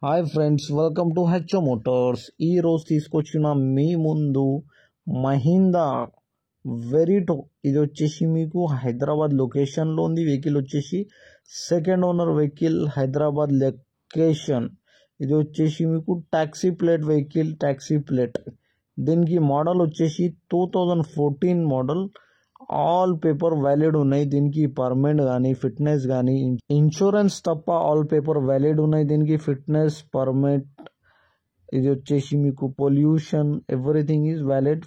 Hi friends, welcome to HO Motors. ఈరోజు తీసుకొచ్చిన మీ ముందు మహీంద్రా వెరిటో. ఇది వచ్చేసి మీకు హైదరాబాద్ లొకేషన్లో ఉంది. వెహికల్ వచ్చేసి second owner vehicle, Hyderabad location. ఇది వచ్చేసి మీకు taxi plate vehicle, taxi plate. దీనికి మోడల్ వచ్చేసి 2014 మోడల్. ఆల్ పేపర్ వ్యాలిడ్ ఉన్నాయి. దీనికి పర్మనెంట్ కానీ ఫిట్నెస్ కానీ ఇన్సూరెన్స్ తప్ప ఆల్ పేపర్ వ్యాలిడ్ ఉన్నాయి. దీనికి ఫిట్నెస్, పర్మనెంట్, ఇది వచ్చేసి మీకు pollution, everything is valid,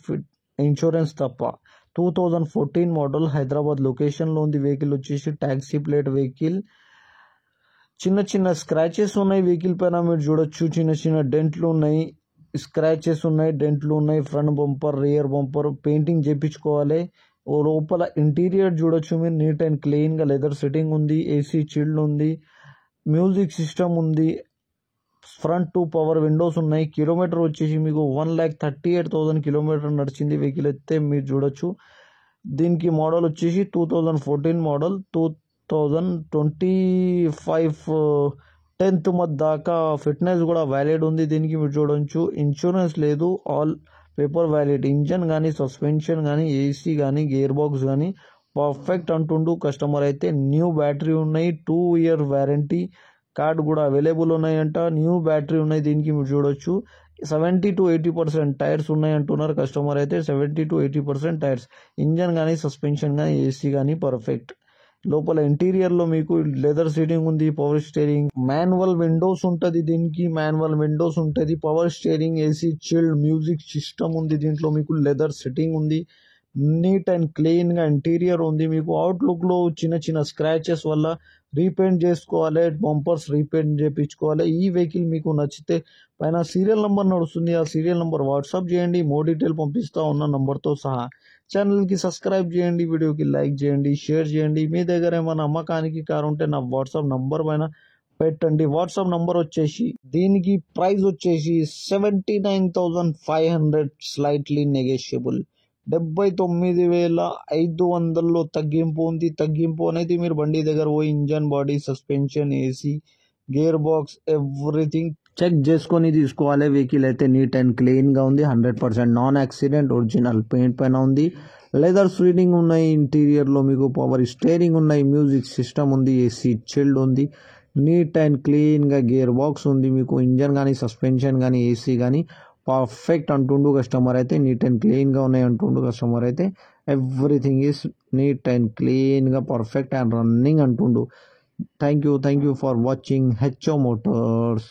insurance తప్ప. 2014 మోడల్, హైదరాబాద్ లొకేషన్లో ఉంది. వెహికల్ వచ్చేసి టాక్సీ ప్లేట్ వెహికల్. చిన్న చిన్న స్క్రాచెస్ ఉన్నాయి వెహికల్ పైన, మీరు చూడొచ్చు. చిన్న చిన్న డెంట్లు ఉన్నాయి, స్క్రాచెస్ ఉన్నాయి, డెంట్లు ఉన్నాయి. Front bumper, rear bumper painting చేయించుకోవాలి. లోపల ఇంటీరియర్ చూడొచ్చు మీరు, నీట్ అండ్ క్లీన్గా లెదర్ సిట్టింగ్ ఉంది, ఏసీ చిల్డ్ ఉంది, మ్యూజిక్ సిస్టమ్ ఉంది, ఫ్రంట్ 2 పవర్ విండోస్ ఉన్నాయి. కిలోమీటర్ వచ్చేసి మీకు 1,38,000 కిలోమీటర్ నడిచింది వెహికల్ అయితే మీరు చూడొచ్చు. దీనికి మోడల్ వచ్చేసి 2014 మోడల్. 2025 10th మంత్ దాకా ఫిట్నెస్ కూడా వ్యాలిడ్ ఉంది. దీనికి మీరు చూడొచ్చు. ఇన్సూరెన్స్ లేదు, ఆల్ పేపర్ వ్యాలిడ్. ఇంజన్ కానీ, సస్పెన్షన్ కానీ, ఏసీ కానీ, గేర్ బాక్స్ కానీ పర్ఫెక్ట్ అంటుండు కస్టమర్ అయితే. న్యూ బ్యాటరీ ఉన్నాయి, 2 year వారంటీ కార్డ్ కూడా అవైలబుల్ ఉన్నాయంట. న్యూ బ్యాటరీ ఉన్నాయి. దీనికి మీరు చూడొచ్చు. 70 to 80% టైర్స్ ఉన్నాయి అంటున్నారు కస్టమర్ అయితే. 70 to 80% టైర్స్. ఇంజన్ కానీ, సస్పెన్షన్ కానీ, ఏసీ కానీ పర్ఫెక్ట్. లోపల ఇంటీరియర్లో మీకు లెదర్ సీటింగ్ ఉంది, పవర్ స్టీరింగ్, మాన్యువల్ విండోస్ ఉంటుంది. దీనికి మాన్యువల్ విండోస్ ఉంటుంది, power steering, AC chilled, music system ఉంది. దీంట్లో మీకు లెదర్ సిట్టింగ్ ఉంది, నీట్ అండ్ క్లీన్గా ఇంటీరియర్ ఉంది. మీకు అవుట్లుక్లో చిన్న చిన్న స్క్రాచెస్ వల్ల రీపెయింట్ చేసుకోవాలి, బంపర్స్ రీపెయింట్ చేయించుకోవాలి. ఈ వెహికల్ మీకు నచ్చితే పైన సీరియల్ నెంబర్ నడుస్తుంది, ఆ సీరియల్ నెంబర్ వాట్సాప్ చేయండి. మోర్ డీటెయిల్ పంపిస్తా ఉన్న నంబర్తో సహా. ఛానల్కి సబ్స్క్రైబ్ చేయండి, వీడియోకి లైక్ చేయండి, షేర్ చేయండి. మీ దగ్గర ఏమైనా అమ్మకానికి కారు ఉంటే నా వాట్సాప్ నంబర్ పైన పెట్టండి. వాట్సాప్ నంబర్ వచ్చేసి, దీనికి ప్రైస్ వచ్చేసి 79,500, స్లైట్లీ నెగోషియబుల్. 79,500లో తగ్గింపు ఉంది. తగ్గింపు అనేది మీరు బండి దగ్గర పోయి engine, body, suspension, AC, gear box everything check చేసుకొని తీసుకోవాలి. వెహికల్ అయితే నీట్ అండ్ క్లీన్గా ఉంది. 100% నాన్ యాక్సిడెంట్, ఒరిజినల్ పెయింట్ పైన ఉంది. లెదర్ సీటింగ్ ఉన్నాయి. ఇంటీరియర్లో మీకు పవర్ స్టీరింగ్ ఉన్నాయి, మ్యూజిక్ సిస్టమ్ ఉంది, ఏసీ చిల్డ్ ఉంది, నీట్ అండ్ క్లీన్గా గేర్ బాక్స్ ఉంది. మీకు ఇంజన్ కానీ, సస్పెన్షన్ కానీ, ఏసీ కానీ పర్ఫెక్ట్ అంటుండు కస్టమర్ అయితే. నీట్ అండ్ క్లీన్గా ఉన్నాయి అంటుండు కస్టమర్ అయితే. ఎవ్రీథింగ్ ఈస్ నీట్ అండ్ క్లీన్గా పర్ఫెక్ట్ అండ్ రన్నింగ్ అంటుండు. Thank you for watching HO Motors.